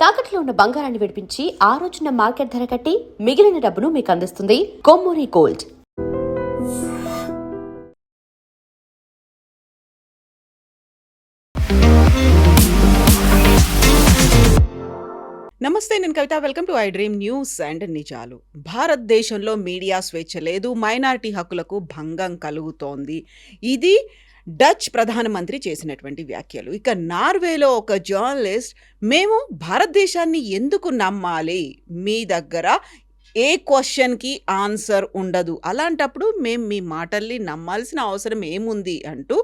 తాకట్లో ఉన్న బంగారాన్ని విడిపించి ఆ రోజున మార్కెట్ ధర కట్టి మిగిలిన డబ్బును మీకు అందిస్తుంది కొమ్మూరి గోల్డ్. నమస్తే, నేను Kavitha. Welcome to I dream news and నిజాలు. భారతదేశంలో మీడియా స్వేచ్ఛ లేదు, మైనారిటీ హక్కులకు భంగం కలుగుతోంది. ఇది డచ్ ప్రధానమంత్రి చేసినటువంటి వ్యాఖ్యలు. ఇక నార్వేలో ఒక జర్నలిస్ట్, మేము భారతదేశాన్ని ఎందుకు నమ్మాలి, మీ దగ్గర ఏ క్వశ్చన్కి ఆన్సర్ ఉండదు, అలాంటప్పుడు మేము మీ మాటల్ని నమ్మాల్సిన అవసరం ఏముంది అంటూ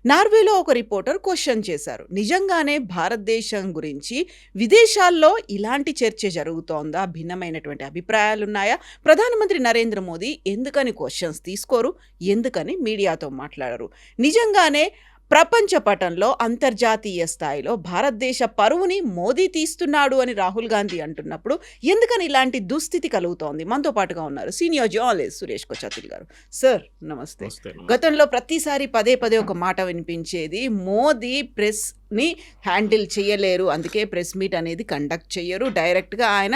నార్వేలో ఒక రిపోర్టర్ క్వశ్చన్ చేశారు. నిజంగానే భారతదేశం గురించి విదేశాల్లో ఇలాంటి చర్చ జరుగుతోందా? భిన్నమైనటువంటి అభిప్రాయాలున్నాయా? ప్రధానమంత్రి నరేంద్ర మోదీ ఎందుకని క్వశ్చన్స్ తీసుకోరు? ఎందుకని మీడియాతో మాట్లాడరు? నిజంగానే ప్రపంచ పటంలో అంతర్జాతీయ స్థాయిలో భారతదేశ పరువుని మోదీ తీస్తున్నాడు అని రాహుల్ గాంధీ అంటున్నప్పుడు ఎందుకని ఇలాంటి దుస్థితి కలుగుతోంది? మనతో పాటుగా ఉన్నారు సీనియర్ జర్నలిస్ట్ సురేష్ కొచాతిల్ గారు. సార్ నమస్తే. గతంలో ప్రతిసారి పదే పదే ఒక మాట వినిపించేది, మోదీ ప్రెస్ని హ్యాండిల్ చేయలేరు, అందుకే ప్రెస్ మీట్ అనేది కండక్ట్ చేయరు, డైరెక్ట్గా ఆయన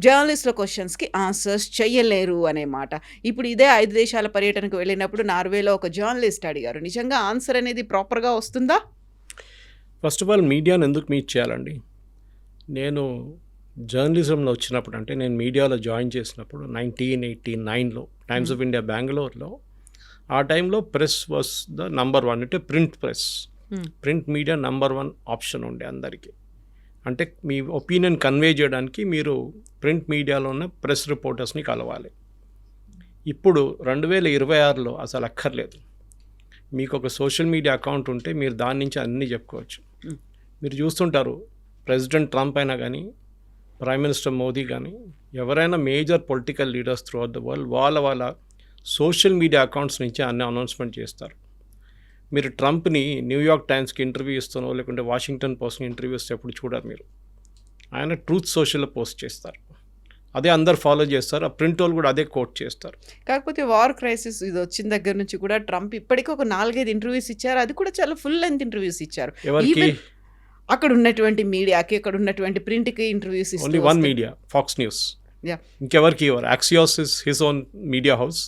జర్నలిస్టుల క్వశ్చన్స్కి ఆన్సర్స్ చేయలేరు అనే మాట. ఇప్పుడు ఇదే 5 దేశాల పర్యటనకు వెళ్ళినప్పుడు నార్వేలో ఒక జర్నలిస్ట్ అడిగారు, నిజంగా ఆన్సర్ అనేది ప్రాపర్గా వస్తుందా? ఫస్ట్ ఆఫ్ ఆల్ మీడియాను ఎందుకు మీట్ చేయాలండి? నేను జర్నలిజంలో వచ్చినప్పుడు, అంటే నేను మీడియాలో జాయిన్ చేసినప్పుడు 1989లో టైమ్స్ ఆఫ్ ఇండియా బెంగళూరులో, ఆ టైంలో ప్రెస్ వాస్ ద నంబర్ 1. అంటే print press, print media number 1 option ఉండే అందరికీ. అంటే మీ ఒపీనియన్ కన్వే చేయడానికి మీరు ప్రింట్ మీడియాలో ఉన్న ప్రెస్ రిపోర్టర్స్ని కలవాలి. ఇప్పుడు 2026లో అసలు అక్కర్లేదు. మీకు ఒక సోషల్ మీడియా అకౌంట్ ఉంటే మీరు దాని నుంచి అన్నీ చెప్పుకోవచ్చు. మీరు చూస్తుంటారు, ప్రెసిడెంట్ ట్రంప్ అయినా కానీ, ప్రైమ్ మినిస్టర్ మోదీ కానీ, ఎవరైనా major political leaders through out the world వాళ్ళ సోషల్ మీడియా అకౌంట్స్ నుంచి అన్ని అనౌన్స్మెంట్ చేస్తారు. మీరు ట్రంప్ని న్యూయార్క్ టైమ్స్కి ఇంటర్వ్యూ ఇస్తానో లేకుంటే వాషింగ్టన్ పోస్ట్కి ఇంటర్వ్యూ ఇస్తే ఎప్పుడు చూడాలి మీరు. ఆయన ట్రూత్ సోషల్లో పోస్ట్ చేస్తారు, అదే అందరు ఫాలో చేస్తారు. ఆ ప్రింట్ వాళ్ళు కూడా అదే కోట్ చేస్తారు. కాకపోతే వార్ క్రైసిస్ ఇది వచ్చిన దగ్గర నుంచి కూడా ట్రంప్ ఇప్పటికీ ఒక 4-5 ఇంటర్వ్యూస్ ఇచ్చారు, అది కూడా చాలా ఫుల్ లెంత్ ఇంటర్వ్యూస్ ఇచ్చారు. ఎవరికి? అక్కడ ఉన్నటువంటి మీడియాకి, అక్కడ ఉన్నటువంటి ప్రింట్కి ఇంటర్వ్యూస్ ఇస్తారు. Only one media, Fox News. ఇంకెవరికి ఇవ్వరు. Axios is his own media house,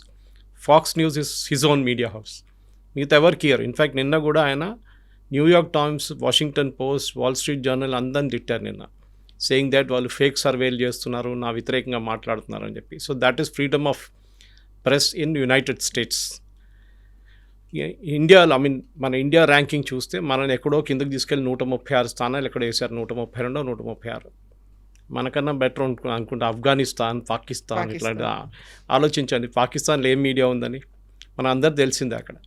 Fox News is his own media house. మిగతా ఎవరికి ఇయ్యరు. ఇన్ఫ్యాక్ట్ నిన్న కూడా ఆయన New York Times, Washington Post, Wall Street Journal అందరిని తిట్టారు నిన్న, సేయింగ్ దాట్ వాళ్ళు ఫేక్ సర్వేలు చేస్తున్నారు, నా వ్యతిరేకంగా మాట్లాడుతున్నారు అని చెప్పి. So that is freedom of press in United states. ఇండియాలో మన ఇండియా ర్యాంకింగ్ చూస్తే మనల్ని ఎక్కడో కిందకి తీసుకెళ్ళి 136 స్థానాలు ఎక్కడ వేశారు, 132, 136. మనకన్నా బెటర్ అనుకుంటా ఆఫ్ఘనిస్తాన్, పాకిస్తాన్. ఇట్లాంటి ఆలోచించండి, పాకిస్తాన్లో ఏం మీడియా ఉందని మన అందరు తెలిసిందే అక్కడ.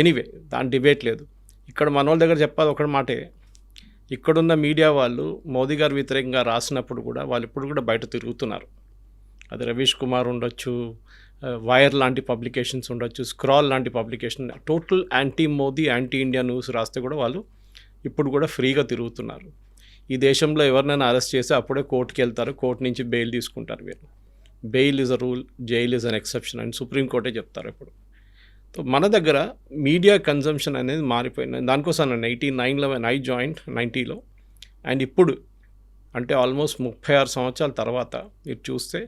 ఎనీవే, దాని డిబేట్ లేదు. ఇక్కడ మన వాళ్ళ దగ్గర చెప్పాలి ఒకటి మాటే, ఇక్కడున్న మీడియా వాళ్ళు మోదీ గారు వ్యతిరేకంగా రాసినప్పుడు కూడా వాళ్ళు ఇప్పుడు కూడా బయట తిరుగుతున్నారు. అది రవీష్ కుమార్ ఉండొచ్చు, వైర్ లాంటి పబ్లికేషన్స్ ఉండొచ్చు, స్క్రాల్ లాంటి publication, total anti Modi, anti India news రాస్తే కూడా వాళ్ళు ఇప్పుడు కూడా ఫ్రీగా తిరుగుతున్నారు. ఈ దేశంలో ఎవరినైనా అరెస్ట్ చేస్తే అప్పుడే కోర్టుకి వెళ్తారు, కోర్టు నుంచి బెయిల్ తీసుకుంటారు. వీళ్ళు bail is a rule, jail is an exception అని సుప్రీంకోర్టే చెప్తారు ఇప్పుడు. మన దగ్గర మీడియా కన్జంప్షన్ అనేది మారిపోయింది. దానికోసం నేను 89లో ఐ జాయిన్ 90లో, అండ్ ఇప్పుడు అంటే ఆల్మోస్ట్ 36 సంవత్సరాల తర్వాత మీరు చూస్తే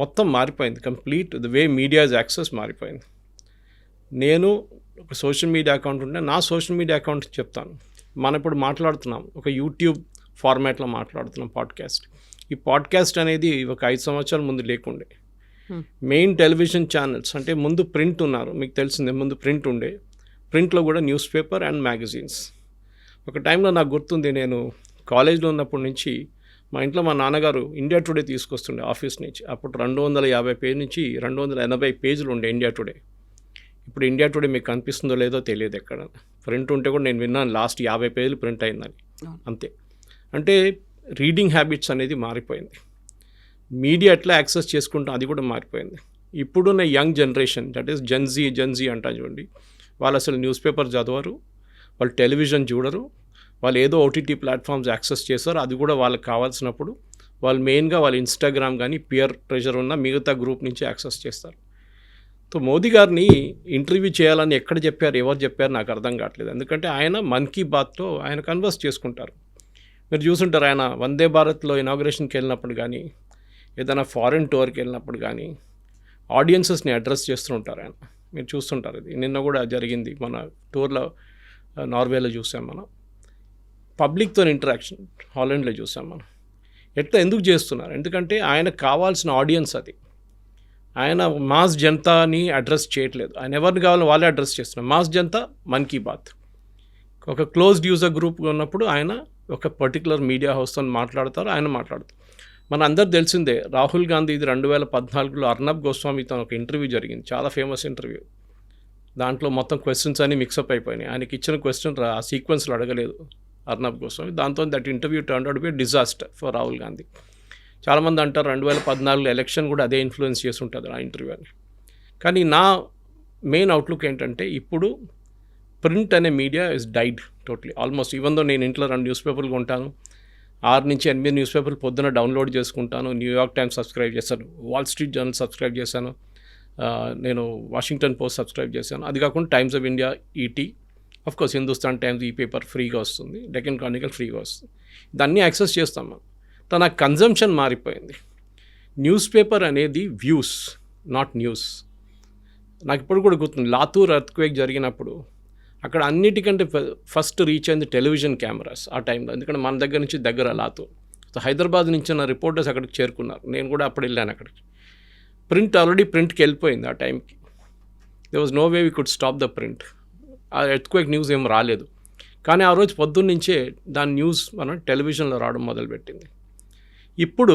మొత్తం మారిపోయింది. Complete the way medias access మారిపోయింది. నేను ఒక సోషల్ మీడియా అకౌంట్ ఉంటే నా సోషల్ మీడియా అకౌంట్ చెప్తాను. మనం ఇప్పుడు మాట్లాడుతున్నాం ఒక యూట్యూబ్ ఫార్మాట్లో మాట్లాడుతున్నాం, పాడ్కాస్ట్. ఈ పాడ్కాస్ట్ అనేది ఒక 5 సంవత్సరాల ముందు లేకుండే. మెయిన్ టెలివిజన్ ఛానల్స్ అంటే ముందు ప్రింట్ ఉన్నారు, మీకు తెలిసిందే, ముందు ప్రింట్ ఉండే. ప్రింట్లో కూడా న్యూస్ పేపర్ అండ్ మ్యాగజైన్స్. ఒక టైంలో నాకు గుర్తుంది, నేను కాలేజ్లో ఉన్నప్పటి నుంచి మా ఇంట్లో మా నాన్నగారు ఇండియా టుడే తీసుకొస్తుండే ఆఫీస్ నుంచి. అప్పుడు 250 పేజ్ నుంచి 280 పేజీలు ఉండే ఇండియా టుడే. ఇప్పుడు ఇండియా టుడే మీకు కనిపిస్తుందో లేదో తెలియదు ఎక్కడ. ప్రింట్ ఉంటే కూడా నేను విన్నాను లాస్ట్ 50 పేజీలు ప్రింట్ అయిందని, అంతే. అంటే రీడింగ్ హ్యాబిట్స్ అనేది మారిపోయింది. మీడియా ఎట్లా యాక్సెస్ చేసుకుంటాం అది కూడా మారిపోయింది. ఇప్పుడున్న young generation, that is Gen Z అంటా చూడండి, వాళ్ళు అసలు న్యూస్ పేపర్ చదవరు, వాళ్ళు టెలివిజన్ చూడరు, వాళ్ళు ఏదో ఓటీటీ ప్లాట్ఫామ్స్ యాక్సెస్ చేస్తారు. అది కూడా వాళ్ళకి కావాల్సినప్పుడు వాళ్ళు మెయిన్గా వాళ్ళు ఇన్స్టాగ్రామ్ కానీ పియర్ ప్రెషర్ ఉన్న మిగతా గ్రూప్ నుంచి యాక్సెస్ చేస్తారు. సో మోదీ గారిని ఇంటర్వ్యూ చేయాలని ఎక్కడ చెప్పారు, ఎవరు చెప్పారు నాకు అర్థం కావట్లేదు. ఎందుకంటే ఆయన మన్ కీ బాత్లో ఆయన కన్వర్స్ చేసుకుంటారు. మీరు చూసుంటారు ఆయన వందే భారత్లో ఇనాగ్రేషన్కి వెళ్ళినప్పుడు కానీ ఏదైనా ఫారిన్ టూర్కి వెళ్ళినప్పుడు కానీ ఆడియన్సెస్ని అడ్రస్ చేస్తూ ఉంటారు ఆయన. మీరు చూస్తుంటారు. ఇది నిన్న కూడా జరిగింది మన టూర్లో, నార్వేలో చూసాం మనం. పబ్లిక్తో ఇంటరాక్షన్ హాలండ్లో చూసాం మనం. ఎందుకు చేస్తున్నారు? ఎందుకంటే ఆయనకు కావాల్సిన ఆడియన్స్ అది. ఆయన మాస్ జనతాని అడ్రస్ చేయట్లేదు. ఆయన ఎవరిని కావాలో వాళ్ళే అడ్రస్ చేస్తున్నారు. మాస్ జనతా మన్ కీ బాత్. ఒక క్లోజ్డ్ యూజర్ గ్రూప్ ఉన్నప్పుడు ఆయన ఒక పర్టికులర్ మీడియా హౌస్తో మాట్లాడతారు, ఆయన మాట్లాడతారు. మన అందరు తెలిసిందే, రాహుల్ గాంధీది 2014లో అర్నబ్ గోస్వామితో ఒక ఇంటర్వ్యూ జరిగింది, చాలా ఫేమస్ ఇంటర్వ్యూ. దాంట్లో మొత్తం క్వశ్చన్స్ అన్నీ మిక్సప్ అయిపోయినాయి. ఆయనకి ఇచ్చిన క్వశ్చన్ ఆ సీక్వెన్స్లో అడగలేదు అర్నబ్ గోస్వామి. దాంతో that interview turned out be disaster for Rahul Gandhi. చాలామంది అంటారు 2014 ఎలక్షన్ కూడా అదే ఇన్ఫ్లుయెన్స్ చేసి ఉంటుంది ఆ ఇంటర్వ్యూని. కానీ నా మెయిన్ అవుట్లుక్ ఏంటంటే, ఇప్పుడు ప్రింట్ అనే media is died totally almost. Even though నేను ఇంట్లో 2 న్యూస్ పేపర్లు కొంటాను, 6 నుంచి 8 న్యూస్ పేపర్లు పొద్దున డౌన్లోడ్ చేసుకుంటాను. న్యూయార్క్ టైమ్స్ సబ్స్క్రైబ్ చేశాను, వాల్ స్ట్రీట్ జర్నల్ సబ్స్క్రైబ్ చేశాను, నేను వాషింగ్టన్ పోస్ట్ సబ్స్క్రైబ్ చేశాను. అది కాకుండా times of India, ET, of course Hindustan times ఈ పేపర్ ఫ్రీగా వస్తుంది, డెక్కన్ క్రానికల్ ఫ్రీగా వస్తుంది. దాన్ని యాక్సెస్ చేస్తాం మనం. నా కన్జంప్షన్ మారిపోయింది. న్యూస్ పేపర్ అనేది వ్యూస్, నాట్ న్యూస్. నాకు ఇప్పుడు కూడా గుర్తుంది, లాతూర్ ఎర్త్క్వేక్ జరిగినప్పుడు అక్కడ అన్నిటికంటే ఫస్ట్ రీచ్ అయింది టెలివిజన్ కెమెరాస్ ఆ టైంలో. ఎందుకంటే మన దగ్గర నుంచి దగ్గర లాతూర్. సో హైదరాబాద్ నుంచి నా రిపోర్టర్స్ అక్కడికి చేరుకున్నారు, నేను కూడా అప్పుడు వెళ్ళాను అక్కడికి. ప్రింట్ ఆల్రెడీ ప్రింట్కి వెళ్ళిపోయింది ఆ టైంకి. There was no way we could stop the print. ఆ ఎర్త్క్వేక్ న్యూస్ ఏం రాలేదు. కానీ ఆ రోజు పొద్దున్నుంచే దాని న్యూస్ మనం టెలివిజన్లో రావడం మొదలుపెట్టింది. ఇప్పుడు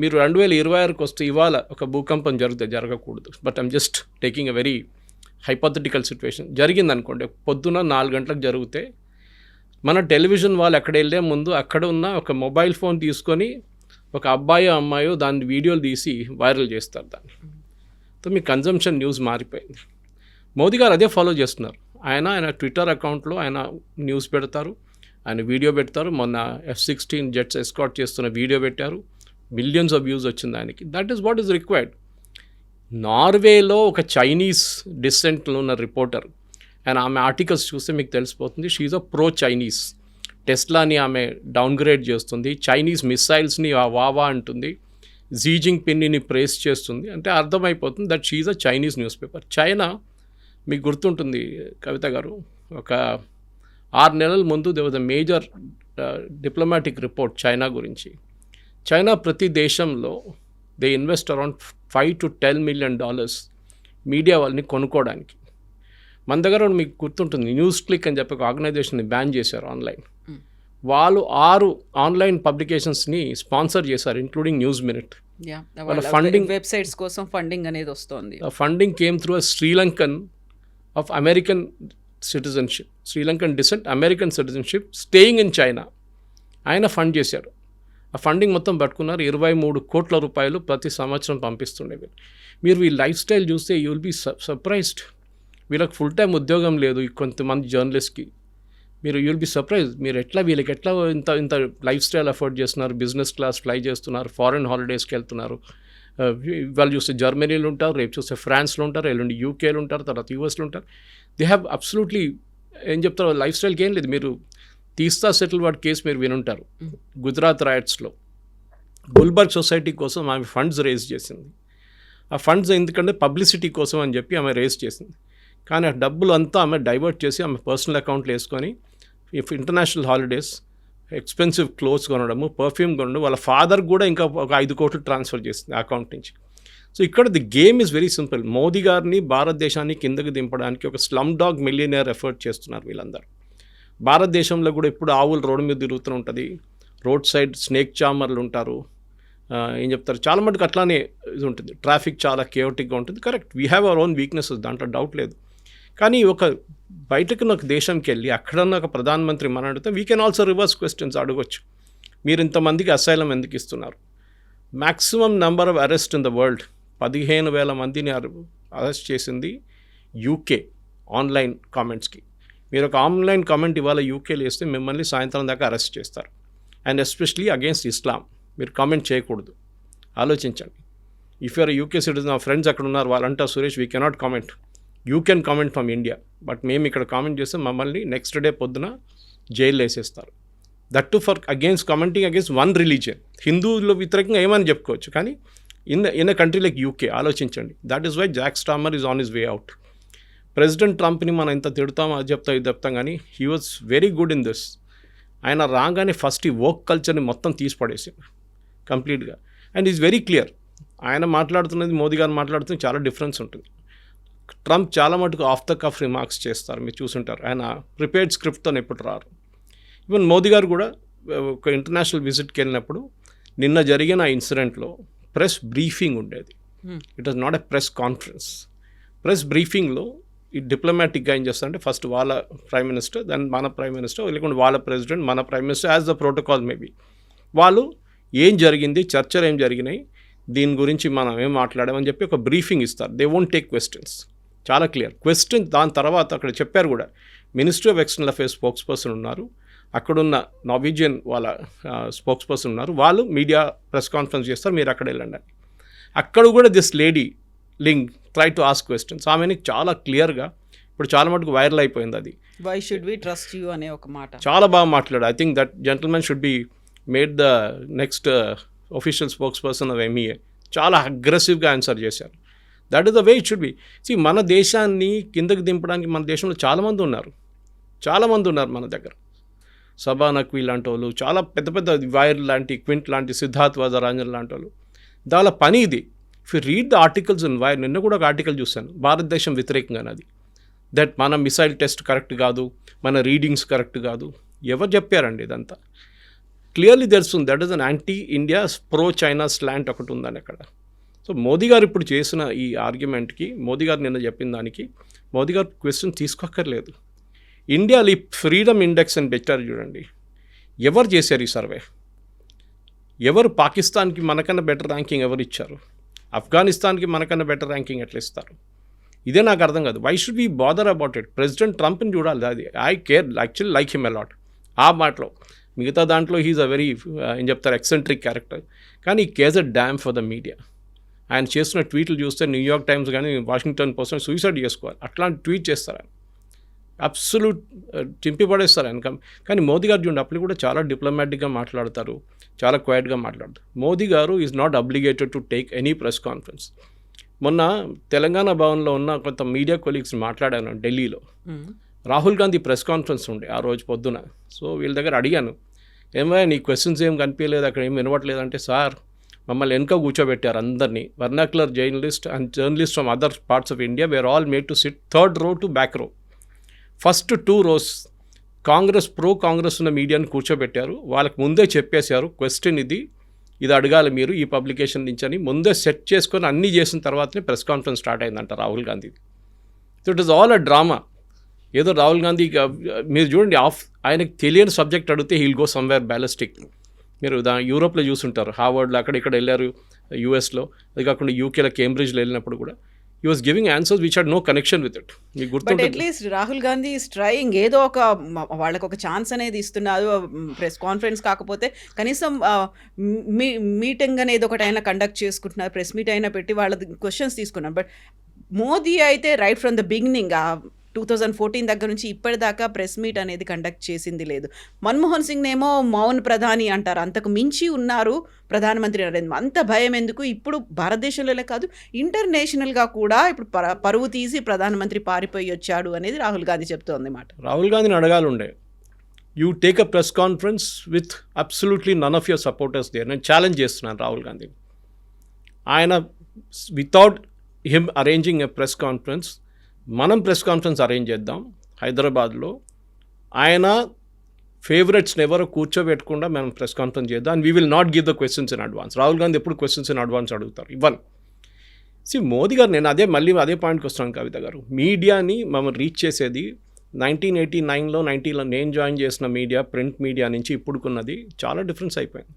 మీరు 2026కి వస్తే ఇవాళ ఒక భూకంపం జరగకూడదు, but I'm just taking a very hypothetical situation. జరిగిందనుకోండి, పొద్దున 4 గంటలకు జరిగితే మన టెలివిజన్ వాళ్ళు ఎక్కడ వెళ్ళే ముందు అక్కడ ఉన్న ఒక మొబైల్ ఫోన్ తీసుకొని ఒక అబ్బాయో అమ్మాయో దాని వీడియోలు తీసి వైరల్ చేస్తారు దాన్ని. సో మీ కన్జంప్షన్ న్యూస్ మారిపోయింది. మోదీ గారు అదే ఫాలో చేస్తున్నారు. ఆయన ట్విట్టర్ అకౌంట్లో ఆయన న్యూస్ పెడతారు, ఆయన వీడియో పెడతారు. మొన్న F-16 జెట్స్ ఎస్కాట్ చేస్తున్న వీడియో పెట్టారు, మిలియన్స్ ఆఫ్ వ్యూస్ వచ్చింది ఆయనకి. That is what is required. నార్వేలో ఒక చైనీస్ డిసెంట్లో ఉన్న రిపోర్టర్, అండ్ ఆమె ఆర్టికల్స్ చూస్తే మీకు తెలిసిపోతుంది, షీఈ్ అ ప్రో చైనీస్. టెస్లాని ఆమె డౌన్గ్రేడ్ చేస్తుంది, చైనీస్ మిసైల్స్ని వావా అంటుంది, జీ జిన్పింగ్ని ప్రేస్ చేస్తుంది. అంటే అర్థమైపోతుంది that she's a Chinese newspaper. China మీకు గుర్తుంటుంది కవిత గారు, ఒక 6 నెలల ముందు there was a major diplomatic report China గురించి. చైనా ప్రతి దేశంలో they invest around $5 to $10 million media వాళ్ళని కొనుక్కోవడానికి. మన దగ్గర మీకు గుర్తుంటుంది, న్యూస్ క్లిక్ అని చెప్పి ఒక ఆర్గనైజేషన్ని బ్యాన్ చేశారు ఆన్లైన్. వాళ్ళు 6 ఆన్లైన్ పబ్లికేషన్స్ని స్పాన్సర్ చేశారు, ఇంక్లూడింగ్ న్యూస్ మినిట్. వాళ్ళ ఫండింగ్, వెబ్సైట్స్ కోసం ఫండింగ్ అనేది వస్తుంది. Funding came through a Sri Lankan of American citizenship, Sri Lankan descent, American citizenship, staying in China. ఆయన ఫండ్ చేశారు. ఆ ఫండింగ్ మొత్తం పట్టుకున్నారు. 23 కోట్ల రూపాయలు ప్రతి సంవత్సరం పంపిస్తుండేవి. మీరు ఈ లైఫ్ స్టైల్ చూస్తే యూ విల్ బీ సర్ప్రైజ్డ్. వీళ్ళకి ఫుల్ టైం ఉద్యోగం లేదు కొంతమంది జర్నలిస్ట్కి. You will be surprise. వీళ్ళకి ఎట్లా ఇంత లైఫ్ స్టైల్ అఫోర్డ్ చేస్తున్నారు, బిజినెస్ క్లాస్ ఫ్లై చేస్తున్నారు, ఫారెన్ హాలిడేస్కి వెళ్తున్నారు. వాళ్ళు చూస్తే జర్మనీలో ఉంటారు, రేపు చూస్తే ఫ్రాన్స్లో ఉంటారు, ఎల్లుండి యూకేలో ఉంటారు, తర్వాత యూఎస్లో ఉంటారు. దే హ్యావ్ అబ్సల్యూట్లీ, ఏం చెప్తారు, లైఫ్ స్టైల్కి ఏం లేదు. మీరు తీస్తా సెటిల్వాడ్ కేసు మీరు వినుంటారు, గుజరాత్ రైట్స్లో గుల్బర్గ్ సొసైటీ కోసం ఆమె ఫండ్స్ రేజ్ చేసింది. ఆ ఫండ్స్ ఎందుకంటే పబ్లిసిటీ కోసం అని చెప్పి ఆమె రేజ్ చేసింది. కానీ ఆ డబ్బులు అంతా ఆమె డైవర్ట్ చేసి ఆమె పర్సనల్ అకౌంట్లో వేసుకొని ఇంటర్నేషనల్ హాలిడేస్, ఎక్స్పెన్సివ్ క్లోత్స్ కొనడము, పర్ఫ్యూమ్ కొనడం, వాళ్ళ ఫాదర్ కూడా ఇంకా ఒక 5 కోట్లు ట్రాన్స్ఫర్ చేసింది ఆ అకౌంట్ నుంచి. సో ఇక్కడ the game is very simple. Modi గారిని భారతదేశాన్ని కిందకి దింపడానికి ఒక స్లమ్ డాగ్ మిలియనియర్ ఎఫర్ట్ చేస్తున్నారు వీళ్ళందరూ. భారతదేశంలో కూడా ఇప్పుడు ఆవులు రోడ్డు మీద తిరుగుతూ ఉంటుంది, రోడ్ సైడ్ స్నేక్ చామర్లు ఉంటారు, ఏం చెప్తారు, చాలా మటుకు అట్లానే ఇది ఉంటుంది. ట్రాఫిక్ చాలా కేయోటిక్గా ఉంటుంది. Correct, we have our own weaknesses, దాంట్లో డౌట్ లేదు. కానీ ఒక బయటకు ఒక దేశంకి వెళ్ళి అక్కడన్న ఒక ప్రధానమంత్రి మన అడిగితే we can also reverse questions అడగొచ్చు. మీరు ఇంతమందికి అసైలం ఎందుకు ఇస్తున్నారు? Maximum number of arrest in the world 15,000 మందిని అరెస్ట్ చేసింది యూకే ఆన్లైన్ కామెంట్స్కి. మీరు ఒక ఆన్లైన్ కామెంట్ ఇవాళ యూకేలో వేస్తే మిమ్మల్ని సాయంత్రం దాకా అరెస్ట్ చేస్తారు. అండ్ ఎస్పెషలీ అగేన్స్ట్ ఇస్లాం మీరు కామెంట్ చేయకూడదు. ఆలోచించండి. ఇఫ్ యూఆర్ యూకే సిటిజన్, నా ఫ్రెండ్స్ అక్కడ ఉన్నారు, వాళ్ళంటా Suresh we cannot comment, you can comment from India, but మేము ఇక్కడ కామెంట్ చేస్తే మమ్మల్ని నెక్స్ట్ డే పొద్దున జైల్లో వేసేస్తారు. That to for against commenting against one religion. హిందువుల వ్యతిరేకంగా ఏమని చెప్పుకోవచ్చు, కానీ in a country like UK ఆలోచించండి. That is why Jack Starmer is on his way out. President ట్రంప్ని మనం ఎంత తిడతాం, అది చెప్తాం, ఇది చెప్తాం, కానీ he was very good in this. ఆయన రాగానే ఫస్ట్ ఈ వర్క్ కల్చర్ని మొత్తం తీసి పడేసాడు కంప్లీట్గా. And is very clear. ఆయన మాట్లాడుతున్నది, మోదీ గారు మాట్లాడుతున్నది చాలా డిఫరెన్స్ ఉంటుంది. ట్రంప్ చాలా మటుకు ఆఫ్ ద కఫ్ రిమార్క్స్ చేస్తారు, మీరు చూసుంటారు. ఆయన ప్రిపేర్డ్ స్క్రిప్ట్తో ఎప్పుడు రారు. ఈవెన్ మోదీ గారు కూడా ఒక ఇంటర్నేషనల్ విజిట్కి వెళ్ళినప్పుడు నిన్న జరిగిన ఇన్సిడెంట్లో ప్రెస్ బ్రీఫింగ్ ఉండేది. It was not a press conference. Press బ్రీఫింగ్లో ఈ డిప్లొమాటిక్గా ఏం చేస్తారంటే ఫస్ట్ వాళ్ళ ప్రైమ్ మినిస్టర్, దెన్ మన ప్రైమ్ మినిస్టర్, లేకుంటే వాళ్ళ ప్రెసిడెంట్, మన prime minister, as the protocol maybe, వాళ్ళు ఏం జరిగింది, చర్చలు ఏం జరిగినాయి, దీని గురించి మనం ఏం మాట్లాడామని చెప్పి ఒక బ్రీఫింగ్ ఇస్తారు. They won't take questions. చాలా క్లియర్ క్వశ్చన్. దాని తర్వాత అక్కడ చెప్పారు కూడా, ministry of external affairs spokes person ఉన్నారు, అక్కడున్న నార్వీజియన్ వాళ్ళ స్పోక్స్ పర్సన్ ఉన్నారు, వాళ్ళు మీడియా ప్రెస్ కాన్ఫరెన్స్ చేస్తారు, మీరు అక్కడ వెళ్ళండి అని. అక్కడ కూడా this lady link try to ask questions. ఆమెని చాలా క్లియర్గా ఇప్పుడు చాలా మటుకు వైరల్ అయిపోయింది అది. Why should we trust you అనే ఒక మాట చాలా బాగా మాట్లాడు. I think that gentlemen should be made the next official spokesperson of MEA. చాలా అగ్రెసివ్గా ఆన్సర్ చేశారు. That is the way it should be. See, మన దేశాన్ని కిందకి దింపడానికి మన దేశంలో చాలామంది ఉన్నారు మన దగ్గర. సభా నక్వీ లాంటి వాళ్ళు, చాలా పెద్ద పెద్ద వైర్ లాంటి, క్వింట్ లాంటి, సిద్ధార్థ్ వజరాంజన్ లాంటి వాళ్ళు. దాని పని ఇది. If you read the articles in wire, నిన్న కూడా ఒక ఆర్టికల్ చూశాను భారతదేశం వ్యతిరేకంగా, అది దట్ మన మిసైల్ టెస్ట్ కరెక్ట్ కాదు, మన రీడింగ్స్ కరెక్ట్ కాదు. ఎవరు చెప్పారండి ఇదంతా? క్లియర్లీ తెలుస్తుంది that is an anti India pro China slant ఒకటి ఉందని అక్కడ. సో మోదీ గారు ఇప్పుడు చేసిన ఈ ఆర్గ్యుమెంట్కి, మోదీ గారు నిన్న చెప్పిన దానికి మోదీ గారు క్వశ్చన్ తీసుకోక్కర్లేదు. ఇండియాలో ఈ ఫ్రీడమ్ ఇండెక్స్ అని పెట్టారు చూడండి, ఎవరు చేశారు ఈ సర్వే? ఎవరు పాకిస్తాన్కి మనకన్నా బెటర్ ర్యాంకింగ్ ఎవరు ఇచ్చారు? ఆఫ్ఘనిస్తాన్కి మనకన్నా బెటర్ ర్యాంకింగ్ ఎట్లా ఇస్తారు? ఇదే నాకు అర్థం కాదు. Why should be bother about it? President ట్రంప్ని చూడాలి. అది I care actually like him a lot ఆ మాటలో. మిగతా దాంట్లో హీఈస్ అ వెరీ ఏం చెప్తారు, ఎక్సెంట్రిక్ క్యారెక్టర్. కానీ ఈ cage a dam for the media. ఆయన చేస్తున్న ట్వీట్లు చూస్తే న్యూయార్క్ టైమ్స్ కానీ వాషింగ్టన్ పోస్ట్ సూసైడ్ చేసుకోవాలి, అట్లాంటి ట్వీట్ చేస్తారు ఆయన. అబ్సల్యూట్ చింపి పడేస్తారు ఆయన. కానీ మోదీ గారు చూడండి, అప్పుడు కూడా చాలా డిప్లొమాటిక్గా మాట్లాడతారు, చాలా క్వైట్గా మాట్లాడతారు. మోదీ గారు is not obligated to take any press conference. మొన్న తెలంగాణ భవన్లో ఉన్న కొంత మీడియా కొలీగ్స్ మాట్లాడాను ఢిల్లీలో. రాహుల్ గాంధీ ప్రెస్ కాన్ఫరెన్స్ ఉండే ఆ రోజు పొద్దున. సో వీళ్ళ దగ్గర అడిగాను, ఏమయ్యా నీ క్వశ్చన్స్ ఏం కనిపించలేదు, అక్కడ ఏం వినవట్లేదు అంటే, సార్ మమ్మల్ని వెనుక కూర్చోబెట్టారు అందరినీ. Vernacular journalist and journalist from other parts of India where all made to SIT third row to back రో. ఫస్ట్ 2 rows కాంగ్రెస్ ఉన్న మీడియాని కూర్చోబెట్టారు. వాళ్ళకి ముందే చెప్పేశారు క్వశ్చన్ ఇది అడగాలి మీరు ఈ పబ్లికేషన్ నుంచి అని ముందే సెట్ చేసుకొని అన్నీ చేసిన తర్వాతనే ప్రెస్ కాన్ఫరెన్స్ స్టార్ట్ అయిందంట Rahul Gandhi. So it is all a drama. ఏదో రాహుల్ గాంధీ మీరు చూడండి, ఆయనకు తెలియని సబ్జెక్ట్ అడిగితే హీల్ గో సమ్వేర్ బ్యాలిస్టిక్. మీరు యూరోప్లో చూసుంటారు, హార్వర్డ్లో అక్కడ ఇక్కడ వెళ్ళారు, యూఎస్లో, అది కాకుండా యూకేలో కేంబ్రిడ్జ్లో వెళ్ళినప్పుడు కూడా he was giving answers which had no connection with it. But at least Rahul Gandhi is trying, ఏదో ఒక వాళ్ళకి ఒక ఛాన్స్ అనేది ఇస్తున్నారు. ప్రెస్ కాన్ఫరెన్స్ కాకపోతే కనీసం మీటింగ్ అనేది ఒకటి అయినా కండక్ట్ చేసుకుంటున్నారు, ప్రెస్ మీట్ అయినా పెట్టి వాళ్ళ క్వశ్చన్స్ తీసుకున్నారు. బట్ మోదీ అయితే రైట్ ఫ్రమ్ ద బిగినింగ్ 2014 దగ్గర నుంచి ఇప్పటిదాకా ప్రెస్ మీట్ అనేది కండక్ట్ చేసింది లేదు. మన్మోహన్ సింగ్ ఏమో మౌన్ ప్రధాని అంటారు, అంతకు మించి ఉన్నారు ప్రధానమంత్రి నరేంద్ర. అంత భయం ఎందుకు? ఇప్పుడు భారతదేశంలోనే కాదు, ఇంటర్నేషనల్గా కూడా ఇప్పుడు పరువు తీసి ప్రధానమంత్రి పారిపోయి వచ్చాడు అనేది రాహుల్ గాంధీ చెప్తోంది మాట. రాహుల్ గాంధీని అడగాలి ఉండే, you take a press conference with absolutely none of your supporters there. నేను ఛాలెంజ్ చేస్తున్నాను రాహుల్ గాంధీని. ఆయన without him arranging a press conference, మనం ప్రెస్ కాన్ఫరెన్స్ అరేంజ్ చేద్దాం హైదరాబాద్లో. ఆయన ఫేవరెట్స్ని ఎవరో కూర్చోబెట్టకుండా మనం ప్రెస్ కాన్ఫరెన్స్ చేద్దాం. And we will not give the questions in advance. Rahul Gandhi ఎప్పుడు క్వశ్చన్స్ ఇన్ అడ్వాన్స్ అడుగుతారు, ఇవ్వను. మోదీ గారు, నేను అదే పాయింట్కి వస్తున్నాను కవిత గారు. మీడియాని మనం రీచ్ చేసేది 1989లో 90లో నేను జాయిన్ చేసిన మీడియా, ప్రింట్ మీడియా నుంచి ఇప్పుడుకున్నది చాలా డిఫరెన్స్ అయిపోయింది.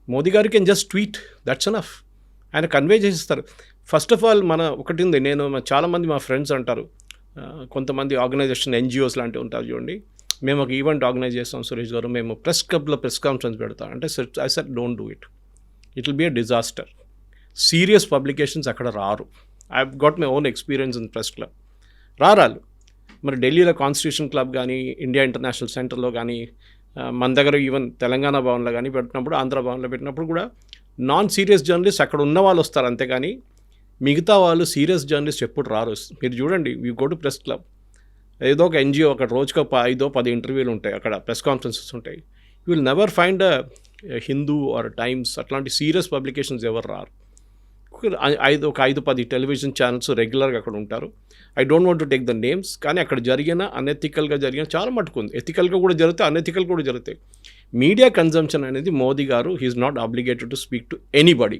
మోదీ గారికి జస్ట్ ట్వీట్, దట్స్ ఎనఫ్. ఆయన కన్వే చేసేస్తారు. ఫస్ట్ ఆఫ్ ఆల్ ఒకటి ఉంది, నేను చాలామంది మా ఫ్రెండ్స్ అంటారు, కొంతమంది ఆర్గనైజేషన్ ఎన్జిఓస్ లాంటివి ఉంటారు చూడండి, మేము ఒక ఈవెంట్ ఆర్గనైజ్ చేస్తాం సురేష్ గారు, మేము ప్రెస్ క్లబ్లో ప్రెస్ కాన్ఫరెన్స్ పెడతాం అంటే, I said don't do it, it will be a disaster. Serious publications అక్కడ రారు. I have got my own experience in press club. రారాలు మరి ఢిల్లీలో కాన్స్టిట్యూషన్ క్లబ్ కానీ, ఇండియా ఇంటర్నేషనల్ సెంటర్లో కానీ, మన దగ్గర ఈవెన్ తెలంగాణ భవన్లో కానీ పెట్టినప్పుడు, ఆంధ్ర భవన్లో పెట్టినప్పుడు కూడా నాన్ సీరియస్ జర్నలిస్ట్ అక్కడ ఉన్న వాళ్ళు వస్తారు అంతేగాని మిగతా వాళ్ళు సీరియస్ జర్నలిస్ట్ ఎప్పుడు రారు. మీరు చూడండి, you go to press club, ఏదో ఒక ఎన్జిఓ అక్కడ రోజుకు 5-10 ఇంటర్వ్యూలు ఉంటాయి, అక్కడ ప్రెస్ కాన్ఫరెన్సెస్ ఉంటాయి. You will never find Hindu or Times అట్లాంటి సీరియస్ పబ్లికేషన్స్ ఎవరు రారు. ఒక 5-10 టెలివిజన్ ఛానల్స్ రెగ్యులర్గా అక్కడ ఉంటారు. I don't want to take the names, కానీ అక్కడ జరిగిన అనెథికల్గా జరిగిన చాలా మటుకు ఉంది. ఎథికల్గా కూడా జరుగుతాయి, అనెథికల్ కూడా జరుగుతాయి. మీడియా కన్జంప్షన్ అనేది Modi garu he's not obligated to speak to anybody.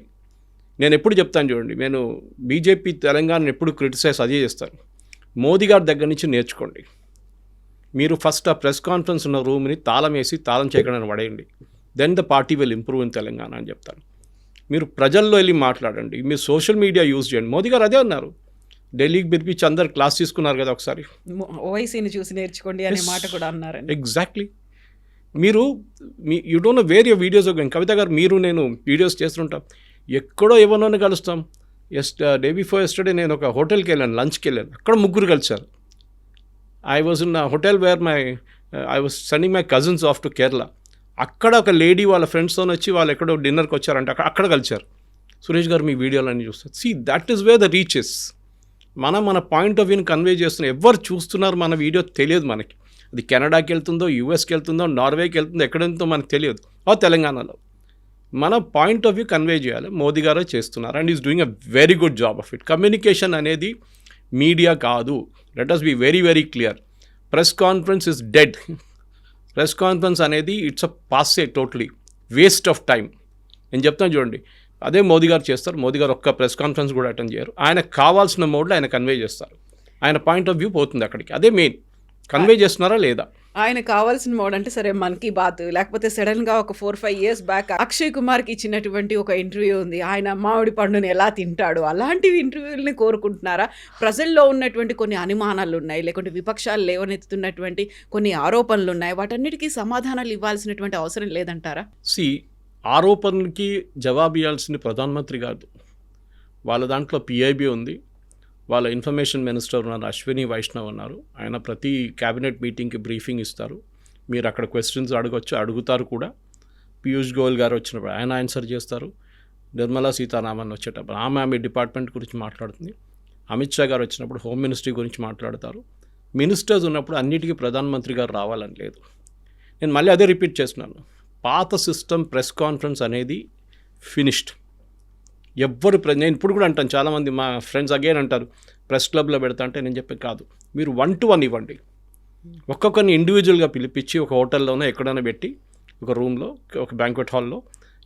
నేను ఎప్పుడు చెప్తాను చూడండి, నేను బీజేపీ తెలంగాణను ఎప్పుడు క్రిటిసైజ్ అదే చేస్తాను. మోదీ గారి దగ్గర నుంచి నేర్చుకోండి. మీరు ఫస్ట్ ఆ ప్రెస్ కాన్ఫరెన్స్ ఉన్న రూమ్ని తాళం వేసి తాళం చేయకుండా పడేయండి. Then the party will improve in Telangana అని చెప్తాను. మీరు ప్రజల్లో వెళ్ళి మాట్లాడండి, మీరు సోషల్ మీడియా యూజ్ చేయండి. మోదీ గారు అదే అన్నారు, ఢిల్లీకి పిలిపించి అందరు క్లాస్ తీసుకున్నారు కదా ఒకసారి, ఓవైసీని చూసి నేర్చుకోండి అనే మాట కూడా అన్నారు. ఎగ్జాక్ట్లీ. మీరు you don't know where your videos are going. Kavitha garu, మీరు నేను వీడియోస్ చేస్తుంటాం, ఎక్కడో ఎవరినోని కలుస్తాం. డే బిఫోర్ ఎస్టర్డే నేను ఒక హోటల్కి వెళ్ళాను, లంచ్కి వెళ్ళాను, అక్కడ ముగ్గురు కలిసారు. I was in hotel where I was sending my cousins off to Kerala. అక్కడ ఒక లేడీ వాళ్ళ ఫ్రెండ్స్తో వచ్చి వాళ్ళు ఎక్కడో డిన్నర్కి వచ్చారంటే అక్కడ కలిసారు. సురేష్ గారు మీ వీడియోలన్నీ చూస్తారు. See, that is where the reaches. మన పాయింట్ ఆఫ్ వ్యూని కన్వే చేస్తున్నాం. ఎవరు చూస్తున్నారు మన వీడియో తెలియదు మనకి. అది కెనడాకి వెళ్తుందో, యూఎస్కి వెళ్తుందో, నార్వేకి వెళ్తుందో, ఎక్కడ వెళ్తుందో మనకు తెలియదు. తెలంగాణలో మన పాయింట్ ఆఫ్ వ్యూ కన్వే చేయాలి. మోదీ గారు చేస్తున్నారు and is doing a very good job of it. Communication అనేది మీడియా కాదు. Let us be very very clear. Press conference is dead. Press conference అనేది it's a passe, totally waste of time. నేను చెప్తాను చూడండి, అదే మోదీ గారు చేస్తారు. మోదీ గారు ఒక్క ప్రెస్ కాన్ఫరెన్స్ కూడా అటెండ్ చేయరు. ఆయనకు కావాల్సిన మోడ్లో ఆయన కన్వే చేస్తారు. ఆయన పాయింట్ ఆఫ్ వ్యూ పోతుంది అక్కడికి. అదే మెయిన్. కన్వే చేస్తున్నారా లేదా? ఆయన కావాల్సిన మోడ్ అంటే సరే మన్ కీ బాత్, లేకపోతే సడన్గా ఒక 4-5 years బ్యాక్ అక్షయ్ కుమార్కి ఇచ్చినటువంటి ఒక ఇంటర్వ్యూ ఉంది, ఆయన మామిడి పండుని ఎలా తింటాడు, అలాంటివి ఇంటర్వ్యూలని కోరుకుంటున్నారా? ప్రజల్లో ఉన్నటువంటి కొన్ని అనుమానాలు ఉన్నాయి, లేకుంటే విపక్షాలు లేవనెత్తుతున్నటువంటి కొన్ని ఆరోపణలు ఉన్నాయి, వాటన్నిటికీ సమాధానాలు ఇవ్వాల్సినటువంటి అవసరం లేదంటారా? ఆరోపణలకి జవాబు ఇవ్వాల్సింది ప్రధానమంత్రి కాదు. వాళ్ళ దాంట్లో పిఐబి ఉంది, వాళ్ళ ఇన్ఫర్మేషన్ మినిస్టర్ ఉన్నారు, అశ్విని వైష్ణవ్ ఉన్నారు. ఆయన ప్రతి క్యాబినెట్ మీటింగ్కి బ్రీఫింగ్ ఇస్తారు. మీరు అక్కడ క్వశ్చన్స్ అడుగుతారు కూడా. పీయూష్ గోయల్ గారు వచ్చినప్పుడు ఆయన ఆన్సర్ చేస్తారు. నిర్మలా సీతారామన్ వచ్చేటప్పుడు ఆమె డిపార్ట్మెంట్ గురించి మాట్లాడుతుంది. అమిత్ షా గారు వచ్చినప్పుడు హోమ్ మినిస్ట్రీ గురించి మాట్లాడతారు. మినిస్టర్స్ ఉన్నప్పుడు అన్నిటికీ ప్రధానమంత్రి గారు రావాలని లేదు. నేను మళ్ళీ అదే రిపీట్ చేస్తున్నాను, పాత సిస్టమ్ ప్రెస్ కాన్ఫరెన్స్ అనేది ఫినిష్డ్. నేను ఇప్పుడు కూడా అంటాను, చాలామంది మా ఫ్రెండ్స్ అగైన్ అంటారు ప్రెస్ క్లబ్లో పెడతా అంటే నేను చెప్పే కాదు, మీరు 1-to-1 ఇవ్వండి. ఒక్కొక్కరిని ఇండివిజువల్గా పిలిపించి ఒక హోటల్లోనే ఎక్కడైనా పెట్టి ఒక రూమ్లో, ఒక బ్యాంక్వెట్ హాల్లో